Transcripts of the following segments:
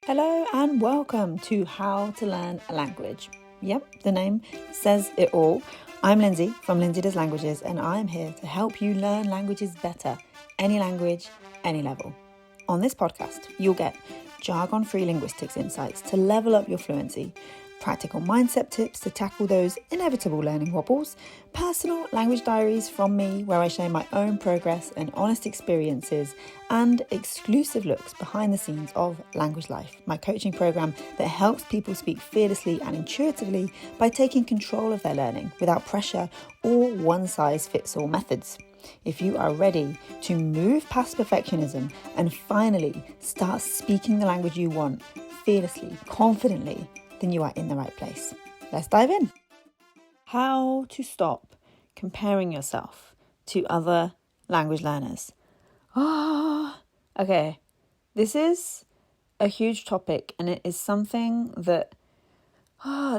Hello and welcome to How to Learn a Language. Yep, the name says it all. I'm Lindsay from Lindsay Does Languages, and I'm here to help you learn languages better, any language, any level. On this podcast, you'll get jargon-free linguistics insights to level up your fluency, practical mindset tips to tackle those inevitable learning wobbles, personal language diaries from me where I share my own progress and honest experiences, and exclusive looks behind the scenes of Language Life, my coaching program that helps people speak fearlessly and intuitively by taking control of their learning without pressure or one-size-fits-all methods. If you are ready to move past perfectionism and finally start speaking the language you want fearlessly, confidently, then you are in the right place. Let's dive in. How to stop comparing yourself to other language learners. Okay. This is a huge topic, and it is something that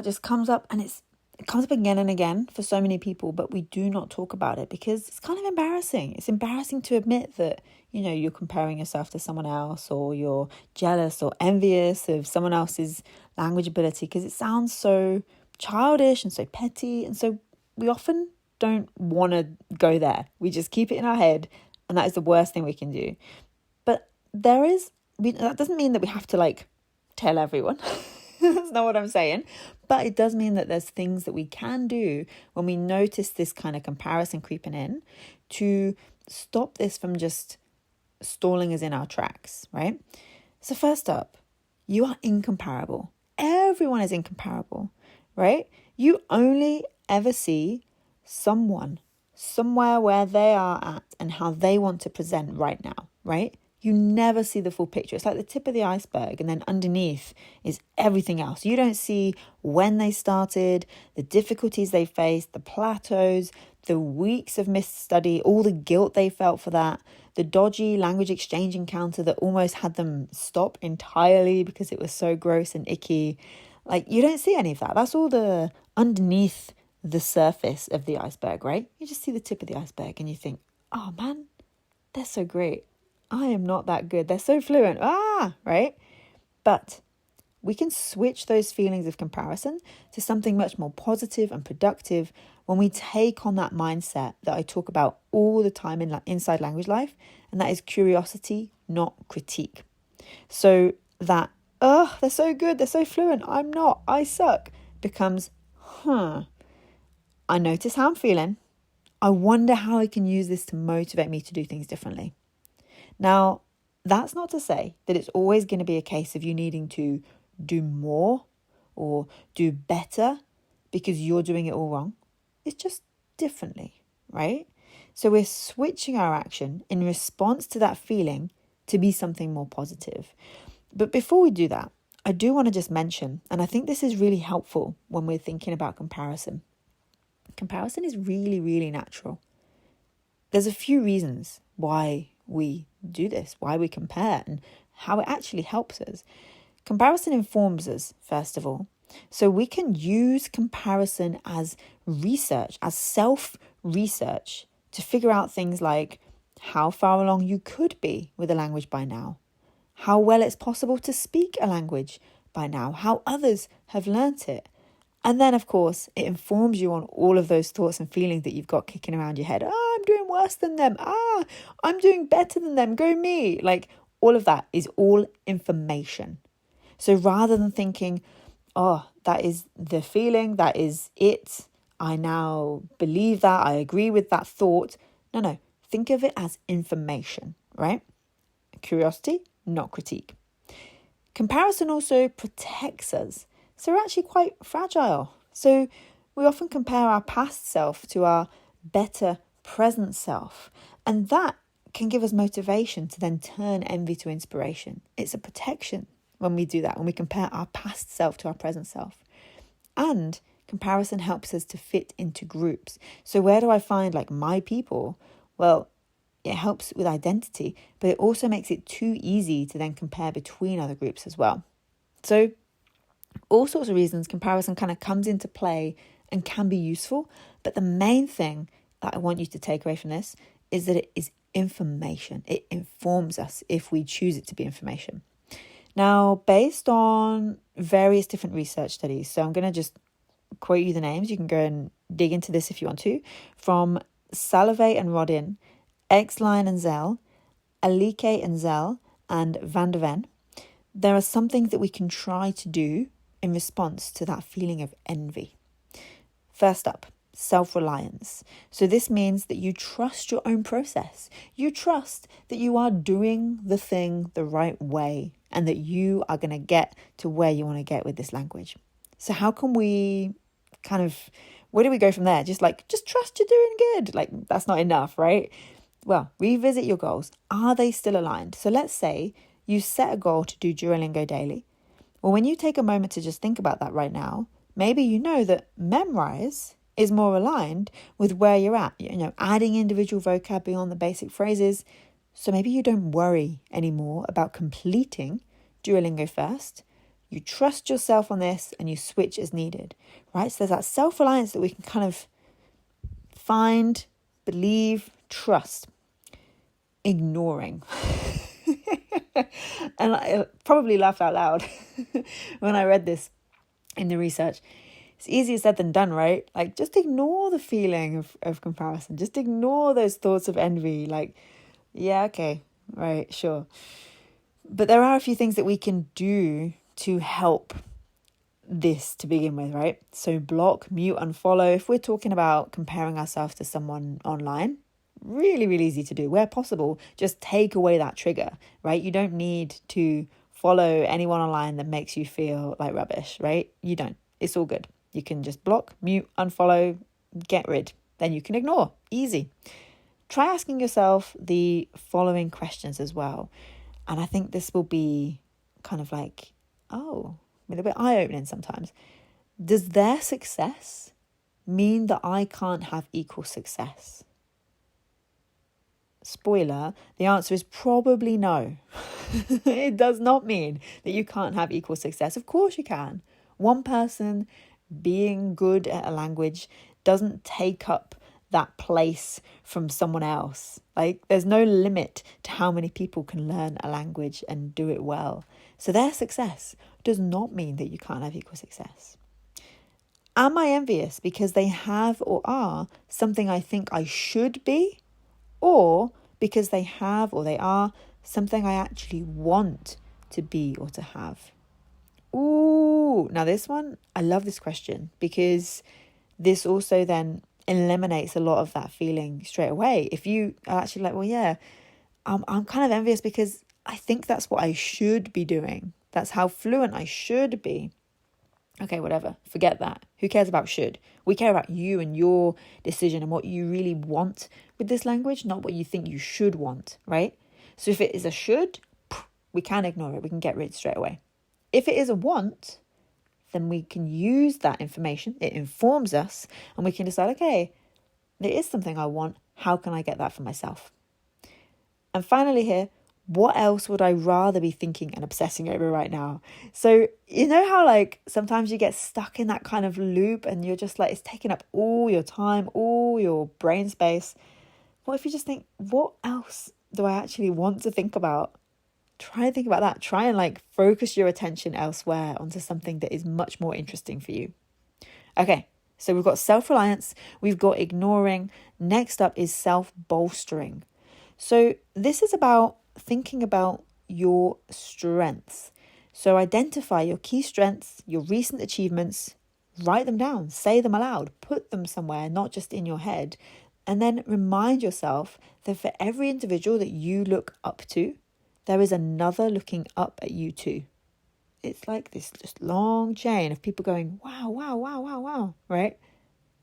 just comes up, and it comes up again and again for so many people, but we do not talk about it because it's kind of embarrassing. It's embarrassing to admit that, you're comparing yourself to someone else, or you're jealous or envious of someone else's language ability, because it sounds so childish and so petty. And so we often don't want to go there. We just keep it in our head, and that is the worst thing we can do. But that doesn't mean that we have to tell everyone. That's not what I'm saying. But it does mean that there's things that we can do when we notice this kind of comparison creeping in to stop this from just stalling us in our tracks, right? So first up, you are incomparable. Everyone is incomparable, right? You only ever see someone, somewhere where they are at and how they want to present right now, right? You never see the full picture. It's like the tip of the iceberg, and then underneath is everything else. You don't see when they started, the difficulties they faced, the plateaus, the weeks of missed study, all the guilt they felt for that, the dodgy language exchange encounter that almost had them stop entirely because it was so gross and icky. You don't see any of that. That's all the underneath the surface of the iceberg, right? You just see the tip of the iceberg and you think, oh man, they're so great. I am not that good. They're so fluent. Right? But we can switch those feelings of comparison to something much more positive and productive when we take on that mindset that I talk about all the time inside Language Life, and that is curiosity, not critique. So that, they're so good, they're so fluent, I'm not, I suck, becomes, I notice how I'm feeling. I wonder how I can use this to motivate me to do things differently. Now, that's not to say that it's always going to be a case of you needing to do more or do better because you're doing it all wrong. It's just differently, right? So we're switching our action in response to that feeling to be something more positive. But before we do that, I do want to just mention, and I think this is really helpful when we're thinking about comparison. Comparison is really, really natural. There's a few reasons why we do this, why we compare, and how it actually helps us. Comparison informs us, first of all. So we can use comparison as research, as self-research, to figure out things like how far along you could be with a language by now, how well it's possible to speak a language by now, how others have learnt it. And then, of course, it informs you on all of those thoughts and feelings that you've got kicking around your head. I'm doing worse than them. I'm doing better than them. Go me. All of that is all information. So rather than thinking, that is the feeling, that is it, I now believe that, I agree with that thought. No. Think of it as information, right? Curiosity, not critique. Comparison also protects us. So we're actually quite fragile. So we often compare our past self to our better present self. And that can give us motivation to then turn envy to inspiration. It's a protection when we do that, when we compare our past self to our present self. And comparison helps us to fit into groups. So where do I find my people? Well, it helps with identity, but it also makes it too easy to then compare between other groups as well. So all sorts of reasons comparison kind of comes into play and can be useful. But the main thing that I want you to take away from this is that it is information. It informs us if we choose it to be information. Now, based on various different research studies, so I'm going to just quote you the names. You can go and dig into this if you want to. From Salovey and Rodin, Exline and Zell, Alike and Zell, and Van der Ven, there are some things that we can try to do in response to that feeling of envy. First up, self-reliance. So this means that you trust your own process. You trust that you are doing the thing the right way and that you are going to get to where you want to get with this language. So how can we where do we go from there? Just trust you're doing good. Like, that's not enough, right? Well, revisit your goals. Are they still aligned? So let's say you set a goal to do Duolingo daily. Well, when you take a moment to just think about that right now, maybe you know that memorize is more aligned with where you're at, adding individual vocab beyond the basic phrases. So maybe you don't worry anymore about completing Duolingo first. You trust yourself on this and you switch as needed, right? So there's that self-reliance that we can kind of find, believe, trust. Ignoring. And I probably laughed out loud when I read this in the research. It's easier said than done, right? Like, just ignore the feeling of comparison. Just ignore those thoughts of envy. Like, yeah, okay, right, sure. But there are a few things that we can do to help this to begin with, right? So block, mute, unfollow. If we're talking about comparing ourselves to someone online, really, really easy to do. Where possible, just take away that trigger, right? You don't need to follow anyone online that makes you feel like rubbish, right? You don't. It's all good. You can just block, mute, unfollow, get rid. Then you can ignore. Easy. Try asking yourself the following questions as well. And I think this will be kind of like, a little bit eye-opening sometimes. Does their success mean that I can't have equal success? Spoiler, the answer is probably no. It does not mean that you can't have equal success. Of course you can. One person being good at a language doesn't take up that place from someone else. Like, there's no limit to how many people can learn a language and do it well. So their success does not mean that you can't have equal success. Am I envious because they have or are something I think I should be, or because they have or they are something I actually want to be or to have? Ooh, now this one, I love this question because this also then eliminates a lot of that feeling straight away. If you are actually like, well, yeah, I'm kind of envious because I think that's what I should be doing. That's how fluent I should be. Okay, whatever. Forget that. Who cares about should? We care about you and your decision and what you really want with this language, not what you think you should want, right? So if it is a should, we can ignore it. We can get rid straight away. If it is a want, then we can use that information. It informs us and we can decide, okay, there is something I want. How can I get that for myself? And finally here, what else would I rather be thinking and obsessing over right now? So you know how like sometimes you get stuck in that kind of loop and you're just like, it's taking up all your time, all your brain space. What if you just think, what else do I actually want to think about? Try and think about that. Try and like focus your attention elsewhere onto something that is much more interesting for you. Okay, so we've got self-reliance, we've got ignoring. Next up is self-bolstering. So this is about thinking about your strengths. So identify your key strengths, your recent achievements, write them down, say them aloud, put them somewhere, not just in your head. And then remind yourself that for every individual that you look up to, there is another looking up at you too. It's like this just long chain of people going, wow, wow, wow, wow, wow, right?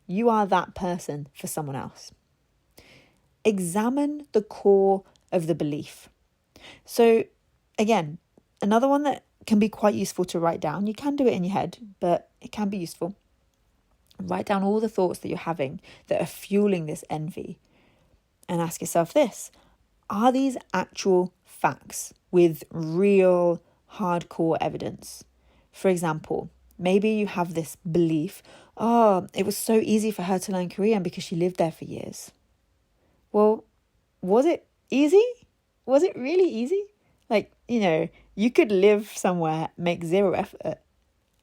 You are that person for someone else. Examine the core of the belief. So again, another one that can be quite useful to write down. You can do it in your head, but it can be useful. Write down all the thoughts that you're having that are fueling this envy. And ask yourself this: are these actual facts with real hardcore evidence? For example, maybe you have this belief, it was so easy for her to learn Korean because she lived there for years. Well, was it easy? Was it really easy? Like, You could live somewhere, make zero effort,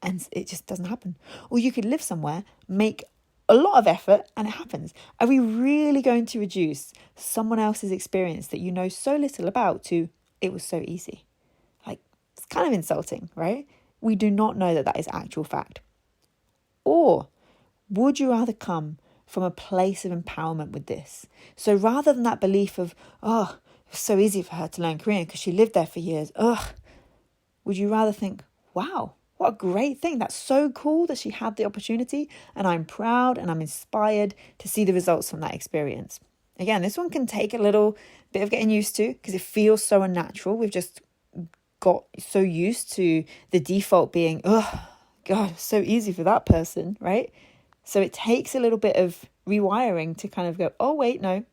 and it just doesn't happen. Or you could live somewhere, make a lot of effort, and it happens. Are we really going to reduce someone else's experience that you know so little about to, it was so easy? Like, it's kind of insulting, right? We do not know that that is actual fact. Or would you rather come from a place of empowerment with this? So rather than that belief of, oh, it's so easy for her to learn Korean because she lived there for years. Would you rather think, wow, what a great thing. That's so cool that she had the opportunity, and I'm proud and I'm inspired to see the results from that experience. Again, this one can take a little bit of getting used to because it feels so unnatural. We've just got so used to the default being, oh, God, so easy for that person, right? So it takes a little bit of rewiring to kind of go, oh, wait, no.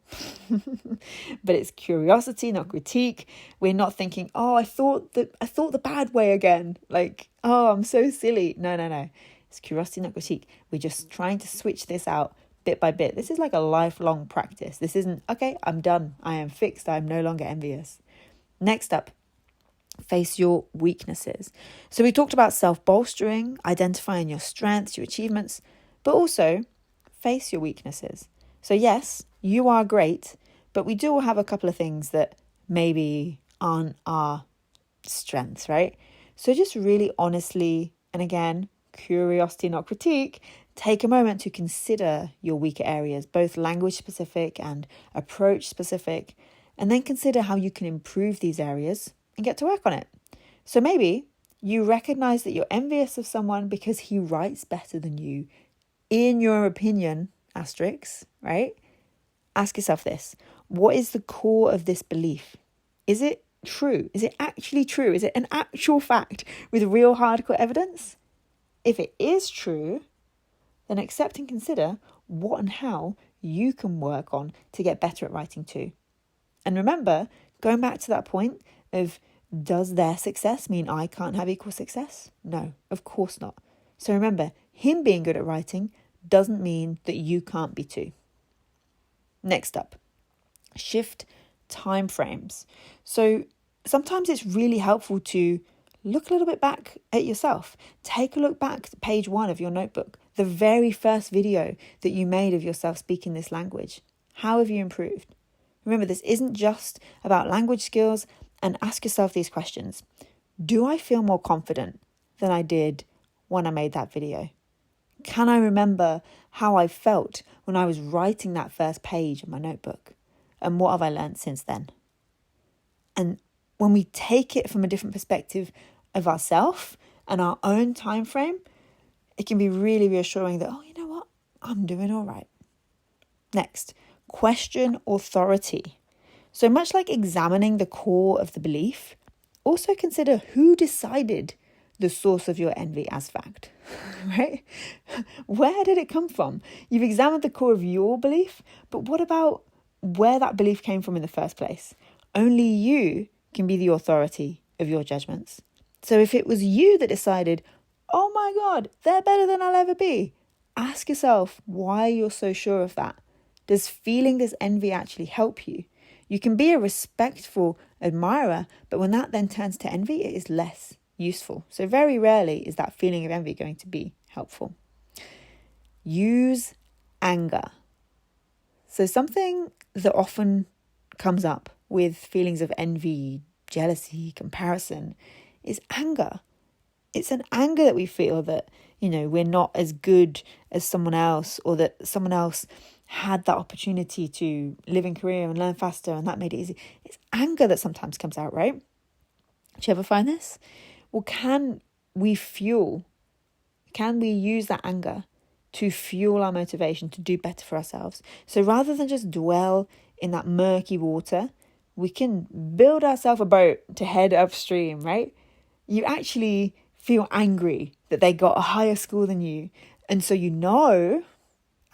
But it's curiosity, not critique. We're not thinking, oh, I thought the bad way again. Like, oh, I'm so silly. No. It's curiosity, not critique. We're just trying to switch this out bit by bit. This is like a lifelong practice. This isn't, okay, I'm done. I am fixed. I'm no longer envious. Next up, face your weaknesses. So we talked about self-bolstering, identifying your strengths, your achievements, but also face your weaknesses. So yes, you are great, but we do have a couple of things that maybe aren't our strengths, right? So just really honestly, and again, curiosity, not critique, take a moment to consider your weaker areas, both language specific and approach specific, and then consider how you can improve these areas and get to work on it. So maybe you recognize that you're envious of someone because he writes better than you, in your opinion, asterisks, right? Ask yourself this. What is the core of this belief? Is it true? Is it actually true? Is it an actual fact with real hardcore evidence? If it is true, then accept and consider what and how you can work on to get better at writing too. And remember, going back to that point of, does their success mean I can't have equal success? No, of course not. So remember, him being good at writing doesn't mean that you can't be too. Next up, shift time frames. So sometimes it's really helpful to look a little bit back at yourself. Take a look back to page 1 of your notebook, the very first video that you made of yourself speaking this language. How have you improved? Remember, this isn't just about language skills, and ask yourself these questions. Do I feel more confident than I did when I made that video? Can I remember how I felt when I was writing that first page of my notebook? And what have I learned since then? And when we take it from a different perspective of ourselves and our own time frame, it can be really reassuring that, oh, you know what? I'm doing all right. Next, question authority. So much like examining the core of the belief, also consider who decided the source of your envy as fact, right? Where did it come from? You've examined the core of your belief, but what about where that belief came from in the first place? Only you can be the authority of your judgments. So if it was you that decided, oh my God, they're better than I'll ever be, ask yourself why you're so sure of that. Does feeling this envy actually help you? You can be a respectful admirer, but when that then turns to envy, it is less useful. So very rarely is that feeling of envy going to be helpful. Use anger. So something that often comes up with feelings of envy, jealousy, comparison is anger. It's an anger that we feel that, we're not as good as someone else, or that someone else had that opportunity to live in Korea and learn faster and that made it easy. It's anger that sometimes comes out, right? Do you ever find this? Well, can we use that anger to fuel our motivation to do better for ourselves? So rather than just dwell in that murky water, we can build ourselves a boat to head upstream, right? You actually feel angry that they got a higher score than you. And so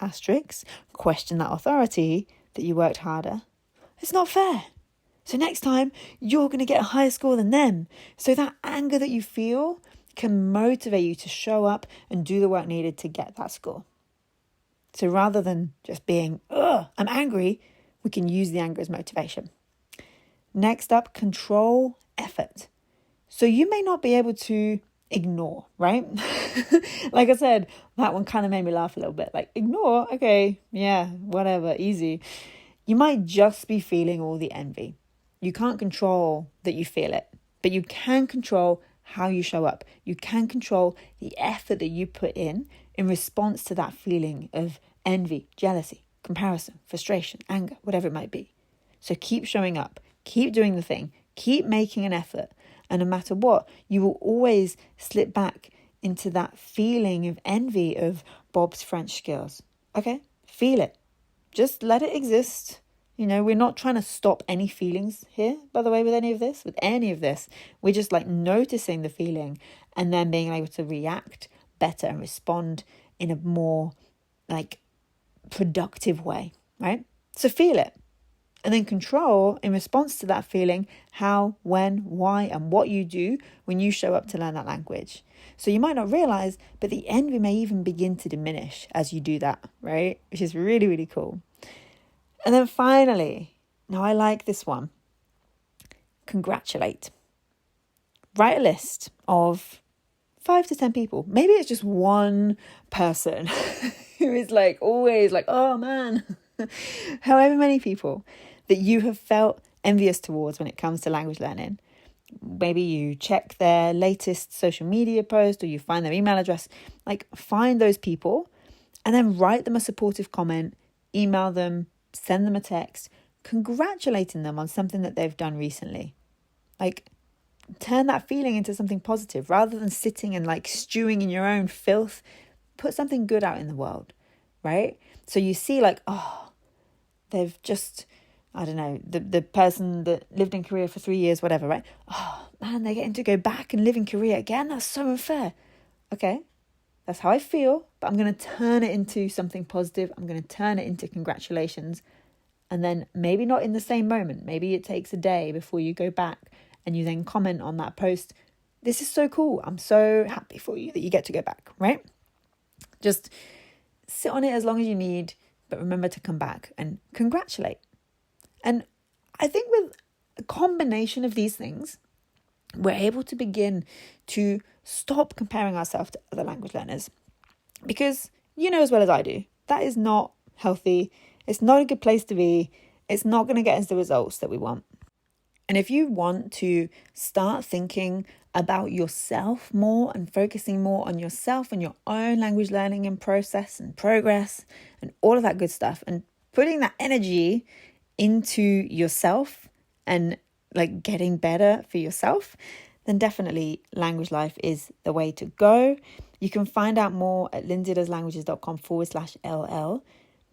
asterisks, question that authority that you worked harder. It's not fair. So next time, you're going to get a higher score than them. So that anger that you feel can motivate you to show up and do the work needed to get that score. So rather than just being, I'm angry, we can use the anger as motivation. Next up, control effort. So you may not be able to ignore, right? Like I said, that one kind of made me laugh a little bit. Like, ignore, okay, yeah, whatever, easy. You might just be feeling all the envy. You can't control that you feel it, but you can control how you show up. You can control the effort that you put in response to that feeling of envy, jealousy, comparison, frustration, anger, whatever it might be. So keep showing up, keep doing the thing, keep making an effort. And no matter what, you will always slip back into that feeling of envy of Bob's French skills. Okay, feel it. Just let it exist. We're not trying to stop any feelings here, by the way, with any of this. We're just like noticing the feeling and then being able to react better and respond in a more like productive way, right? So feel it. And then control in response to that feeling how, when, why, and what you do when you show up to learn that language. So you might not realize, but the envy may even begin to diminish as you do that, right? Which is really, really cool. And then finally, now I like this one. Congratulate. Write a list of 5 to 10 people. Maybe it's just one person who is like always like, oh man, however many people that you have felt envious towards when it comes to language learning. Maybe you check their latest social media post or you find their email address. Like, find those people and then write them a supportive comment, email them, send them a text, congratulating them on something that they've done recently. Like, turn that feeling into something positive rather than sitting and like stewing in your own filth. Put something good out in the world, right? So you see like, oh, they've just, I don't know, the person that lived in Korea for 3 years, whatever, right? Oh man, they're getting to go back and live in Korea again. That's so unfair. Okay, that's how I feel, but I'm going to turn it into something positive. I'm going to turn it into congratulations. And then maybe not in the same moment. Maybe it takes a day before you go back and you then comment on that post. This is so cool. I'm so happy for you that you get to go back, right? Just sit on it as long as you need, but remember to come back and congratulate. And I think with a combination of these things, we're able to begin to stop comparing ourselves to other language learners. Because you know as well as I do, that is not healthy. It's not a good place to be. It's not going to get us the results that we want. And if you want to start thinking about yourself more and focusing more on yourself and your own language learning and process and progress and all of that good stuff and putting that energy into yourself and like getting better for yourself, then definitely Language Life is the way to go. You can find out more at lindsaydoeslanguages.com/LL.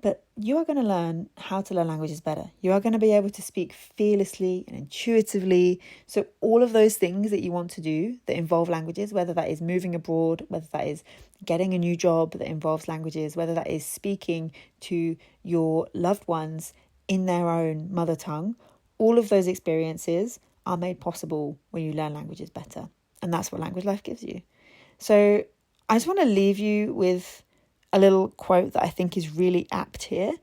But you are going to learn how to learn languages better. You are going to be able to speak fearlessly and intuitively. So all of those things that you want to do that involve languages, whether that is moving abroad, whether that is getting a new job that involves languages, whether that is speaking to your loved ones in their own mother tongue, all of those experiences are made possible when you learn languages better. And that's what Language Life gives you. So I just want to leave you with a little quote that I think is really apt here.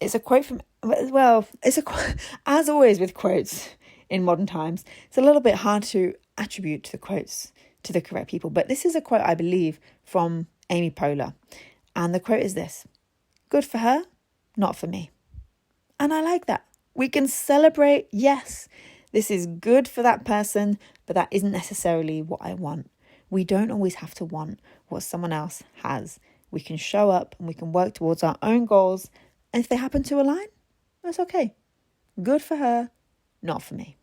It's a quote from, well, it's a quote, as always with quotes in modern times, it's a little bit hard to attribute the quotes to the correct people. But this is a quote, I believe, from Amy Poehler. And the quote is this: "Good for her, not for me." And I like that. We can celebrate, yes, this is good for that person, but that isn't necessarily what I want. We don't always have to want what someone else has. We can show up and we can work towards our own goals. And if they happen to align, that's okay. Good for her, not for me.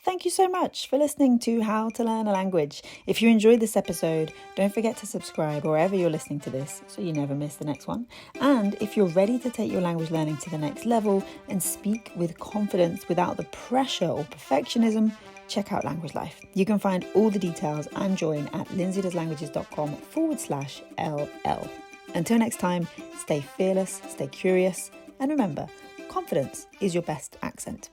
Thank you so much for listening to How to Learn a Language. If you enjoyed this episode, don't forget to subscribe wherever you're listening to this so you never miss the next one. And if you're ready to take your language learning to the next level and speak with confidence without the pressure or perfectionism, check out Language Life. You can find all the details and join at lindsaydoeslanguages.com/LL. Until next time, stay fearless, stay curious, and remember, confidence is your best accent.